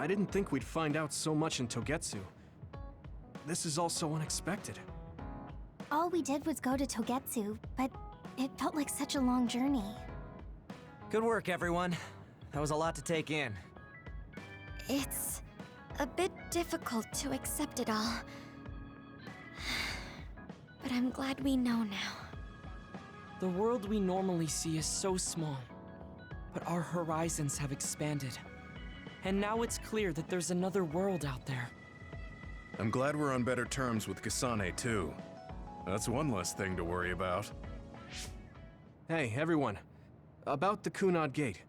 I didn't think we'd find out so much in Togetsu. This is all so unexpected. All we did was go to Togetsu, but it felt like such a long journey. Good work, everyone. That was a lot to take in. It's a bit difficult to accept it all. But I'm glad we know now. The world we normally see is so small, but our horizons have expanded. And now it's clear that there's another world out there. I'm glad we're on better terms with Kasane, too. That's one less thing to worry about. Hey, everyone. About the Kunad Gate.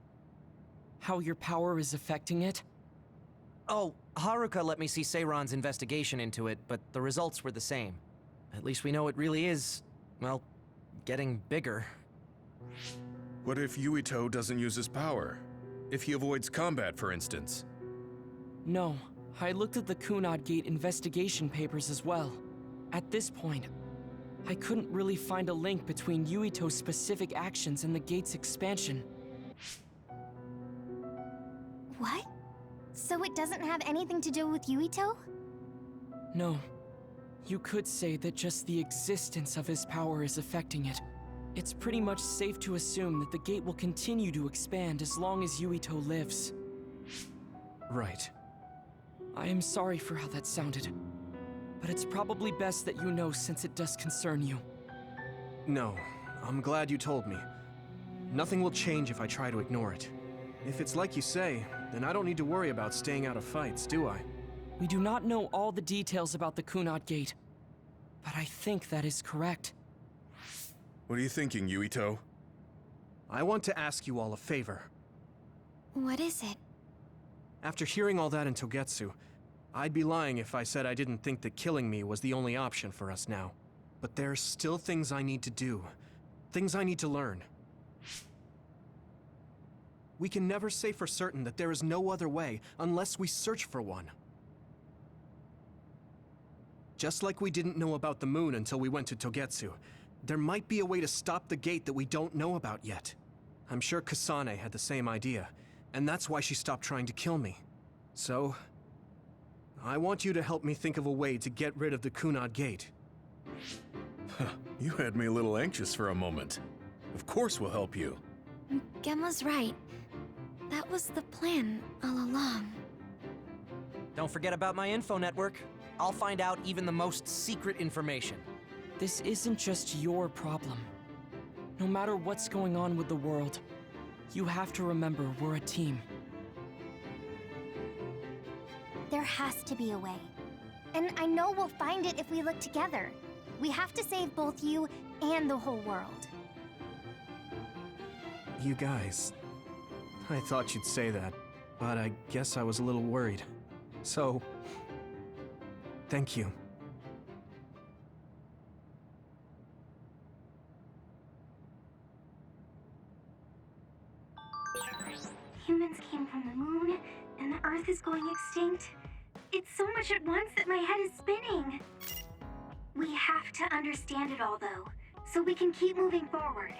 How your power is affecting it? Oh, Haruka let me see Seiran's investigation into it, but the results were the same. At least we know it really is, well, getting bigger. What if Yuito doesn't use his power? If he avoids combat, for instance? No, I looked at the Kunad Gate investigation papers as well. At this point, I couldn't really find a link between Yuito's specific actions and the gate's expansion. What? So it doesn't have anything to do with Yuito? No. You could say that just the existence of his power is affecting it. It's pretty much safe to assume that the gate will continue to expand as long as Yuito lives. Right. I am sorry for how that sounded, but it's probably best that you know since it does concern you. No, I'm glad you told me. Nothing will change if I try to ignore it. If it's like you say, then I don't need to worry about staying out of fights, do I? We do not know all the details about the Kunad Gate, but I think that is correct. What are you thinking, Yuito? I want to ask you all a favor. What is it? After hearing all that in Togetsu, I'd be lying if I said I didn't think that killing me was the only option for us now. But there's still things I need to do. Things I need to learn. We can never say for certain that there is no other way unless we search for one. Just like we didn't know about the moon until we went to Togetsu, there might be a way to stop the gate that we don't know about yet. I'm sure Kasane had the same idea, and that's why she stopped trying to kill me. So, I want you to help me think of a way to get rid of the Kunad Gate. You had me a little anxious for a moment. Of course we'll help you. Gemma's right. That was the plan all along. Don't forget about my info network. I'll find out even the most secret information. This isn't just your problem. No matter what's going on with the world, you have to remember we're a team. There has to be a way. And I know we'll find it if we look together. We have to save both you and the whole world. You guys... I thought you'd say that, but I guess I was a little worried. So... thank you. Humans came from the moon, and the Earth is going extinct. It's so much at once that my head is spinning. We have to understand it all, though, so we can keep moving forward.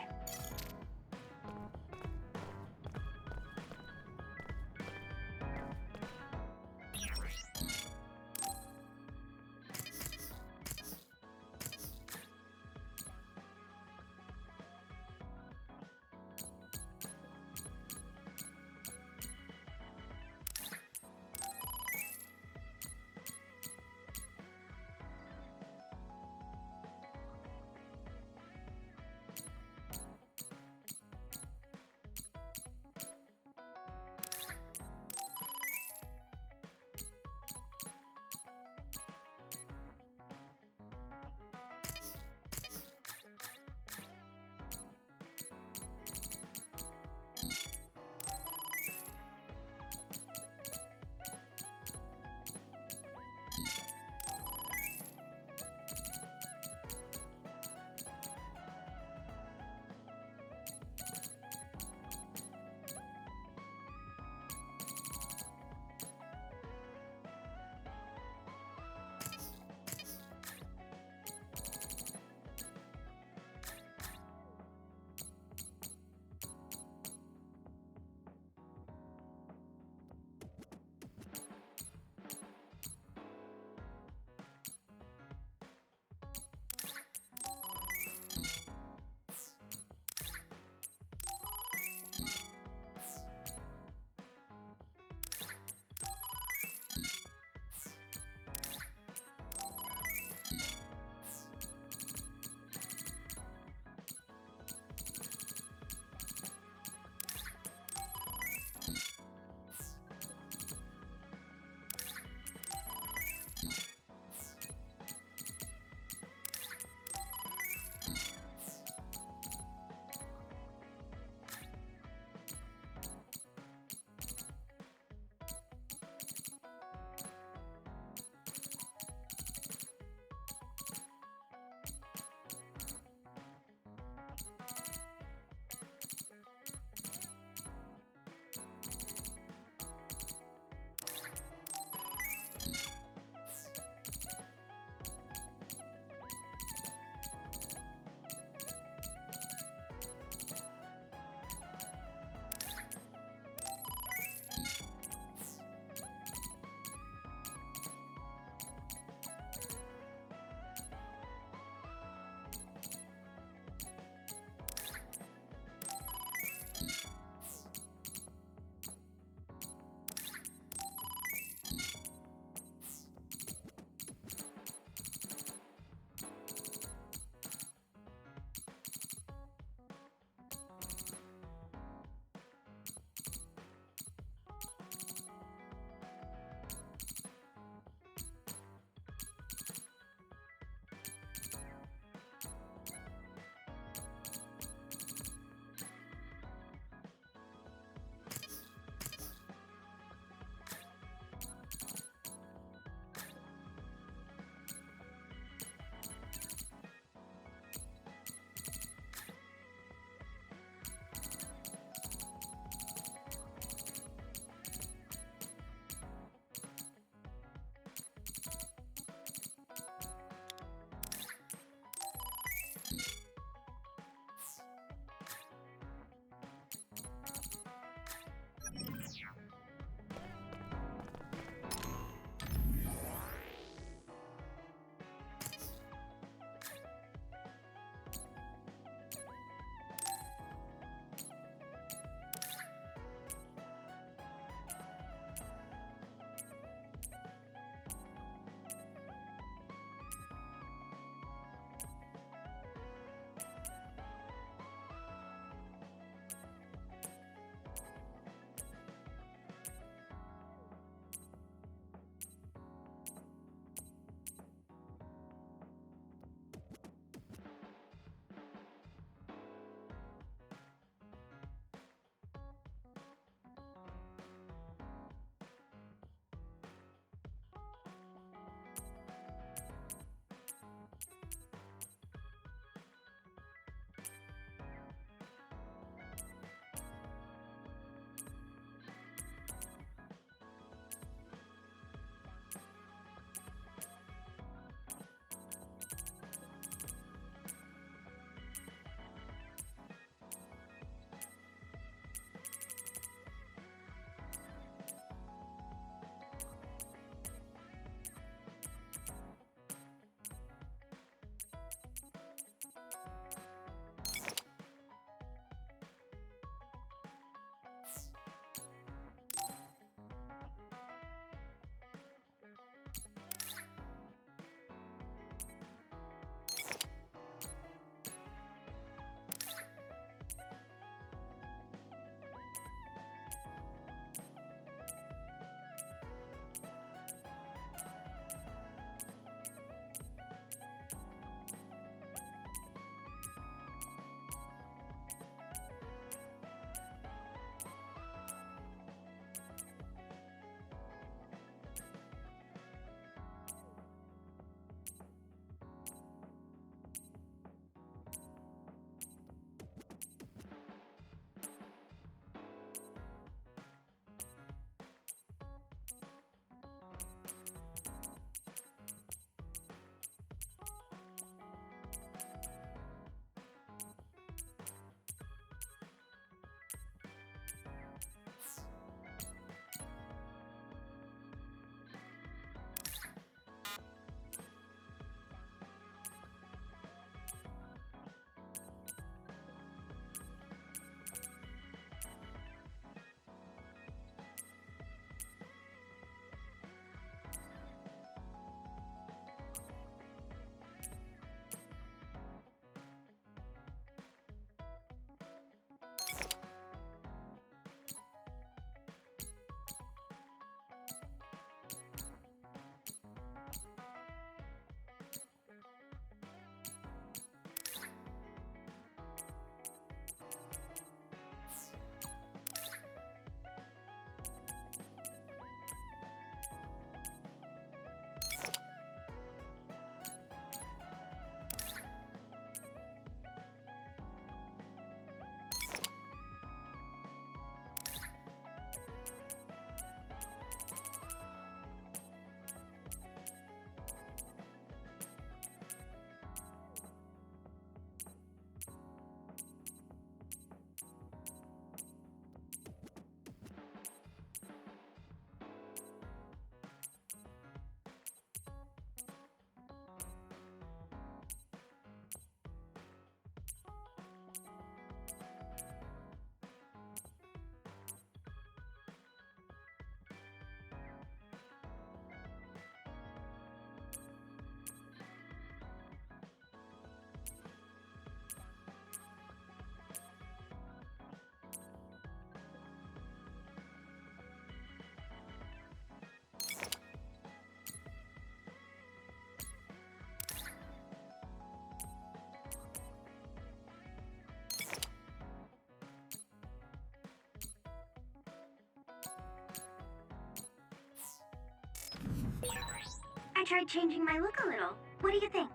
I tried changing my look a little. What do you think?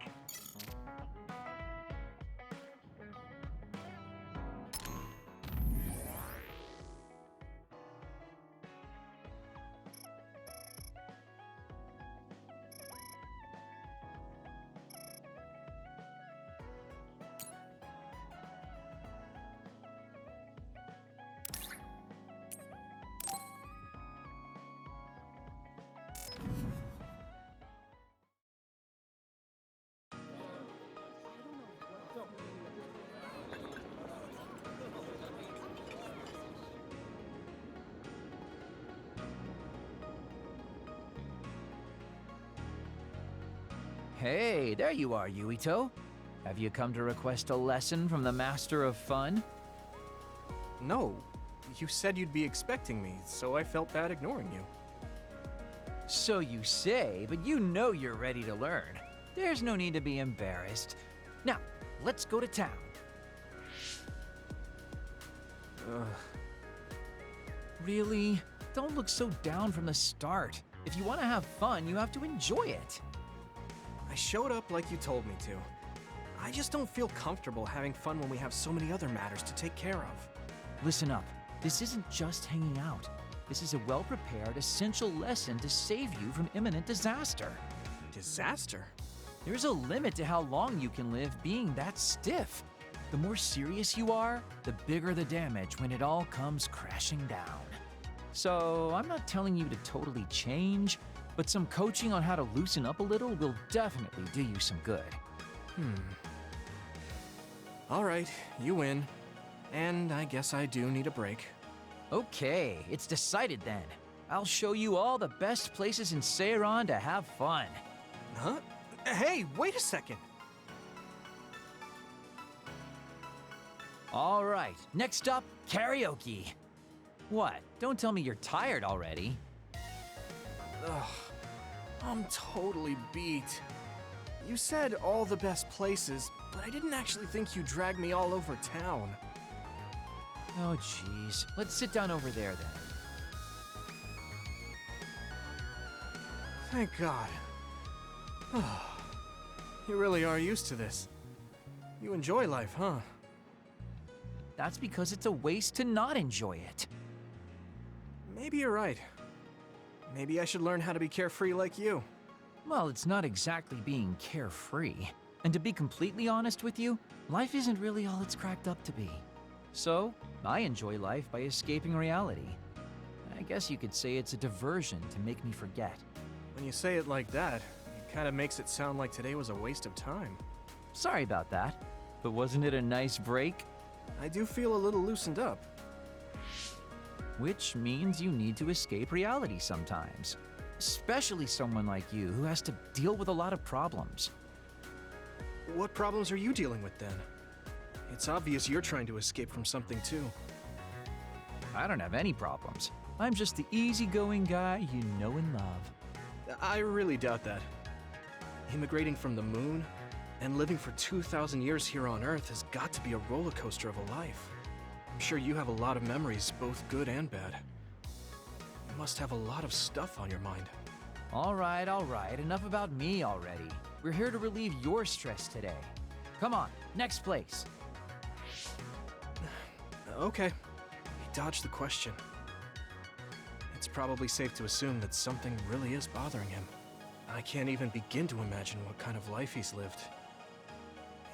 Hey, there you are, Yuito. Have you come to request a lesson from the Master of Fun? No, you said you'd be expecting me, so I felt bad ignoring you. So you say, but you know you're ready to learn. There's no need to be embarrassed. Now, let's go to town. Really? Don't look so down from the start. If you want to have fun, you have to enjoy it. I showed up like you told me to. I just don't feel comfortable having fun when we have so many other matters to take care of. Listen up. This isn't just hanging out. This is a well-prepared, essential lesson to save you from imminent disaster. Disaster? There's a limit to how long you can live being that stiff. The more serious you are, the bigger the damage when it all comes crashing down. So, I'm not telling you to totally change, but some coaching on how to loosen up a little will definitely do you some good. All right, you win. And I guess I do need a break. Okay, it's decided then. I'll show you all the best places in Seiran to have fun. Huh? Hey, wait a second. All right, next up, karaoke. What? Don't tell me you're tired already. Ugh, I'm totally beat. You said all the best places, but I didn't actually think you dragged me all over town. Oh, jeez. Let's sit down over there then. Thank God. You really are used to this. You enjoy life, huh? That's because it's a waste to not enjoy it. Maybe you're right. Maybe I should learn how to be carefree like you. Well, it's not exactly being carefree. And to be completely honest with you, life isn't really all it's cracked up to be. So, I enjoy life by escaping reality. I guess you could say it's a diversion to make me forget. When you say it like that, it kind of makes it sound like today was a waste of time. Sorry about that, but wasn't it a nice break? I do feel a little loosened up. Which means you need to escape reality sometimes. Especially someone like you who has to deal with a lot of problems. What problems are you dealing with then? It's obvious you're trying to escape from something too. I don't have any problems. I'm just the easygoing guy you know and love. I really doubt that. Immigrating from the moon and living for 2,000 years here on Earth has got to be a roller coaster of a life. I'm sure you have a lot of memories, both good and bad. You must have a lot of stuff on your mind. All right, enough about me already. We're here to relieve your stress today. Come on, next place. Okay, he dodged the question. It's probably safe to assume that something really is bothering him. I can't even begin to imagine what kind of life he's lived.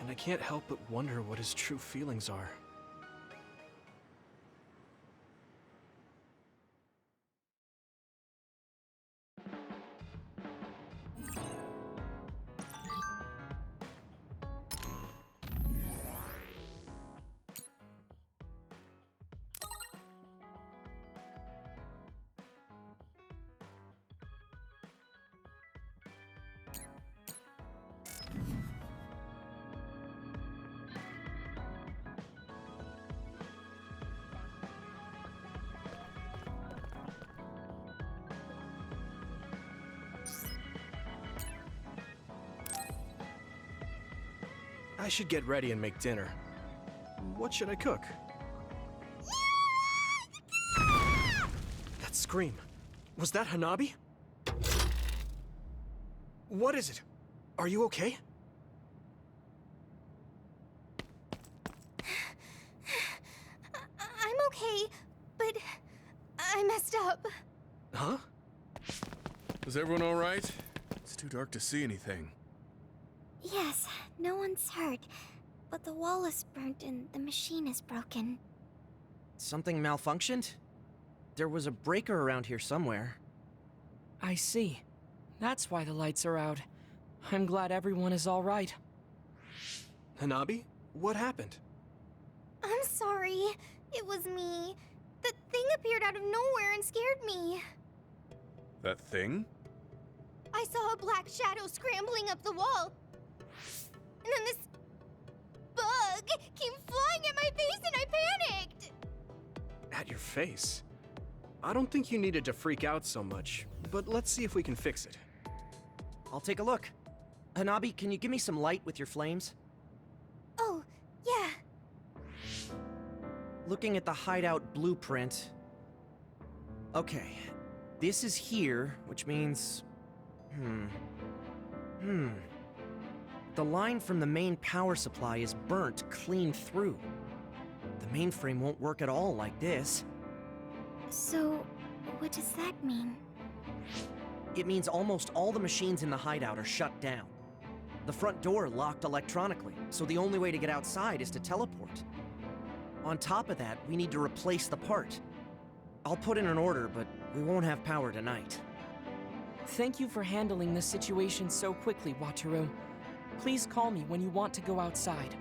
And I can't help but wonder what his true feelings are. I should get ready and make dinner. What should I cook? That scream. Was that Hanabi? What is it? Are you okay? I'm okay, but I messed up. Huh? Is everyone all right? It's too dark to see anything. Yes, no one's hurt, but the wall is burnt and the machine is broken. Something malfunctioned? There was a breaker around here somewhere. I see. That's why the lights are out. I'm glad everyone is all right. Hanabi, what happened? I'm sorry. It was me. The thing appeared out of nowhere and scared me. That thing? I saw a black shadow scrambling up the wall. And then this bug came flying at my face and I panicked. At your face? I don't think you needed to freak out so much, but let's see if we can fix it. I'll take a look. Hanabi, can you give me some light with your flames? Oh, yeah. Looking at the hideout blueprint. Okay, this is here, which means... The line from the main power supply is burnt clean through. The mainframe won't work at all like this. So, what does that mean? It means almost all the machines in the hideout are shut down. The front door locked electronically, so the only way to get outside is to teleport. On top of that, we need to replace the part. I'll put in an order, but we won't have power tonight. Thank you for handling this situation so quickly, Wataru. Please call me when you want to go outside.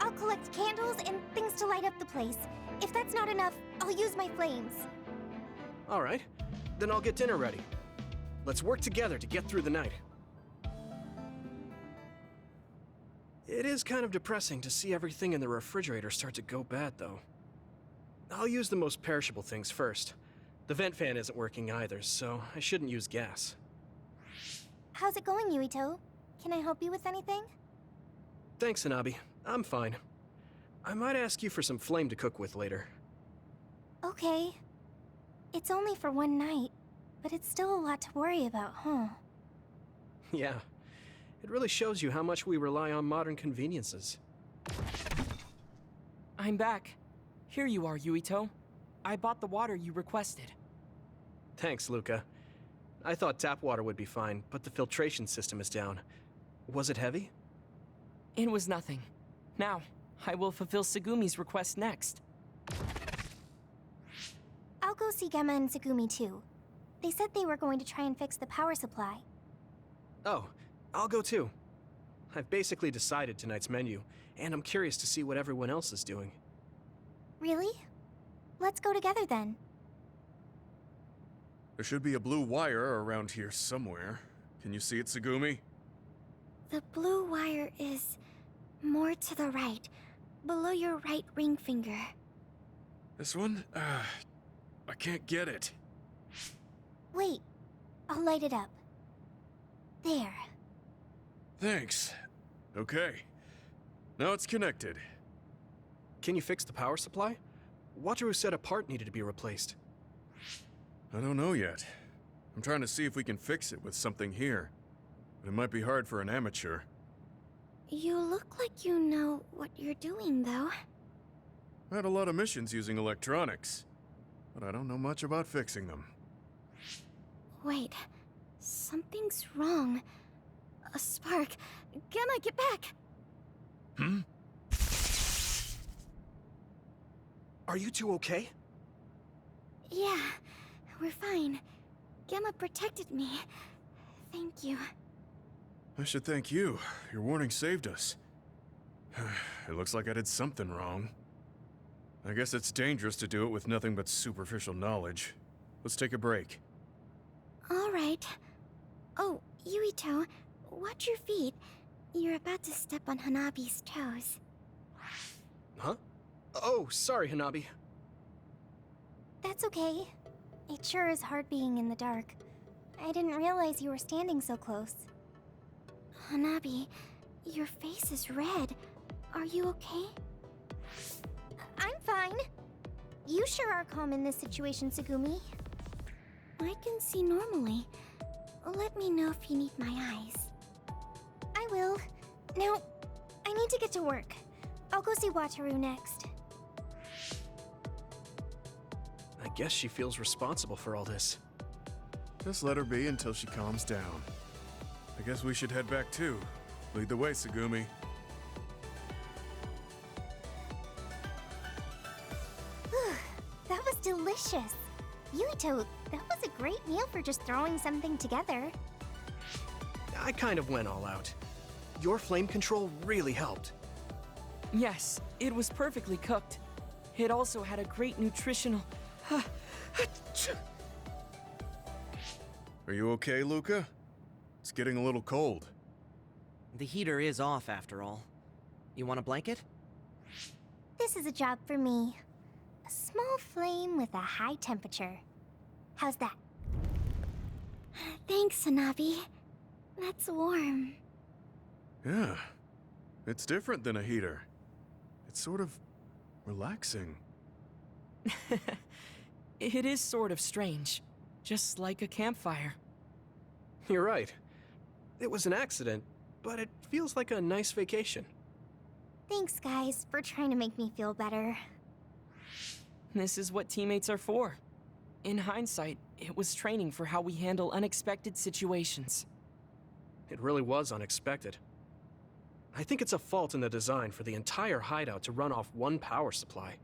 I'll collect candles and things to light up the place. If that's not enough, I'll use my flames. All right, then I'll get dinner ready. Let's work together to get through the night. It is kind of depressing to see everything in the refrigerator start to go bad, though. I'll use the most perishable things first. The vent fan isn't working either, so I shouldn't use gas. How's it going, Yuito? Can I help you with anything? Thanks, Hanabi. I'm fine. I might ask you for some flame to cook with later. Okay. It's only for one night, but it's still a lot to worry about, huh? Yeah. It really shows you how much we rely on modern conveniences. I'm back. Here you are, Yuito. I bought the water you requested. Thanks, Luca. I thought tap water would be fine, but the filtration system is down. Was it heavy? It was nothing. Now, I will fulfill Segumi's request next. I'll go see Gemma and Segumi too. They said they were going to try and fix the power supply. Oh, I'll go too. I've basically decided tonight's menu, and I'm curious to see what everyone else is doing. Really? Let's go together then. There should be a blue wire around here somewhere. Can you see it, Segumi? The blue wire is more to the right, below your right ring finger. This one? I can't get it. Wait, I'll light it up. There. Thanks. Okay. Now it's connected. Can you fix the power supply? Wataru said a part needed to be replaced. I don't know yet. I'm trying to see if we can fix it with something here. But it might be hard for an amateur. You look like you know what you're doing, though. I had a lot of missions using electronics, but I don't know much about fixing them. Wait, something's wrong. A spark. Gemma, get back! Hmm? Are you two okay? Yeah, we're fine. Gemma protected me. Thank you. I should thank you. Your warning saved us. It looks like I did something wrong. I guess it's dangerous to do it with nothing but superficial knowledge. Let's take a break. All right. Oh, Yuito, watch your feet. You're about to step on Hanabi's toes. Huh? Oh, sorry, Hanabi. That's okay. It sure is hard being in the dark. I didn't realize you were standing so close. Hanabi, your face is red. Are you okay? I'm fine. You sure are calm in this situation, Segumi. I can see normally. let me know if you need my eyes. I will. Now, I need to get to work. I'll go see Wataru next. I guess she feels responsible for all this. Just let her be until she calms down. I guess we should head back too. Lead the way, Tsugumi. That was delicious. Yuito, that was a great meal for just throwing something together. I kind of went all out. Your flame control really helped. Yes, it was perfectly cooked. It also had a great nutritional... Are you okay, Luca? It's getting a little cold. The heater is off after all. You want a blanket? This is a job for me. A small flame with a high temperature. How's that? Thanks, Hanabi. That's warm. Yeah. It's different than a heater. It's sort of relaxing. It is sort of strange. Just like a campfire. You're right. It was an accident, but it feels like a nice vacation. Thanks, guys, for trying to make me feel better. This is what teammates are for. In hindsight, it was training for how we handle unexpected situations. It really was unexpected. I think it's a fault in the design for the entire hideout to run off one power supply.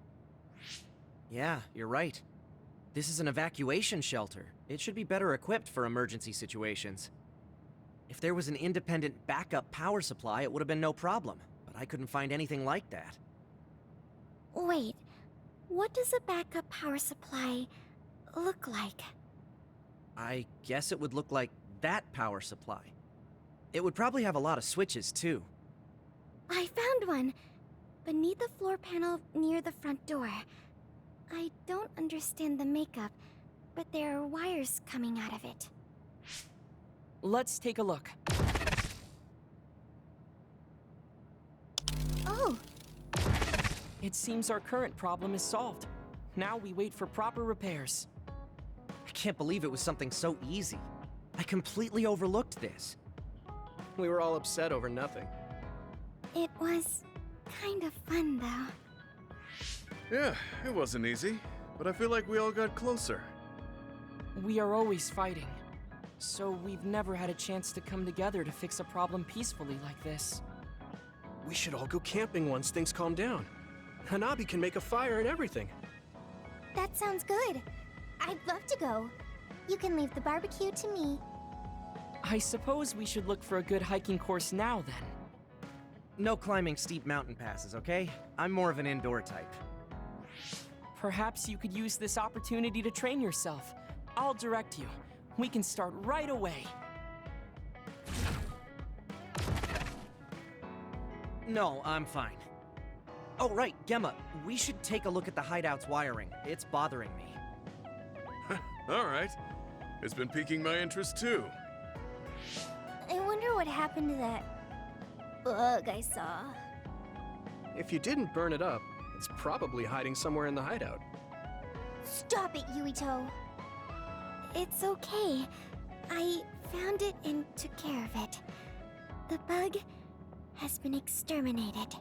Yeah, you're right. This is an evacuation shelter. It should be better equipped for emergency situations. If there was an independent backup power supply, it would have been no problem, but I couldn't find anything like that. Wait, what does a backup power supply look like? I guess it would look like that power supply. It would probably have a lot of switches, too. I found one! Beneath the floor panel near the front door. I don't understand the makeup, but there are wires coming out of it. Let's take a look. Oh! It seems our current problem is solved. Now we wait for proper repairs. I can't believe it was something so easy. I completely overlooked this. We were all upset over nothing. It was kind of fun, though. Yeah, it wasn't easy, but I feel like we all got closer. We are always fighting. So we've never had a chance to come together to fix a problem peacefully like this. We should all go camping once things calm down. Hanabi can make a fire and everything. That sounds good. I'd love to go. You can leave the barbecue to me. I suppose we should look for a good hiking course now, then. No climbing steep mountain passes, okay? I'm more of an indoor type. Perhaps you could use this opportunity to train yourself. I'll direct you. We can start right away. No, I'm fine. Oh, right, Gemma, we should take a look at the hideout's wiring. It's bothering me. All right. It's been piquing my interest too. I wonder what happened to that bug I saw. If you didn't burn it up, it's probably hiding somewhere in the hideout. Stop it, Yuito. It's okay. I found it and took care of it. The bug has been exterminated.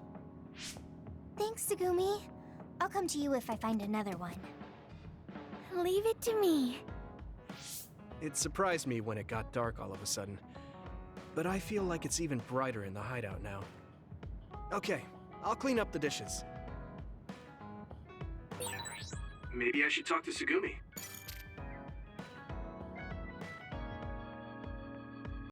Thanks, Tsugumi. I'll come to you if I find another one. Leave it to me. It surprised me when it got dark all of a sudden. But I feel like it's even brighter in the hideout now. Okay, I'll clean up the dishes. Maybe I should talk to Tsugumi.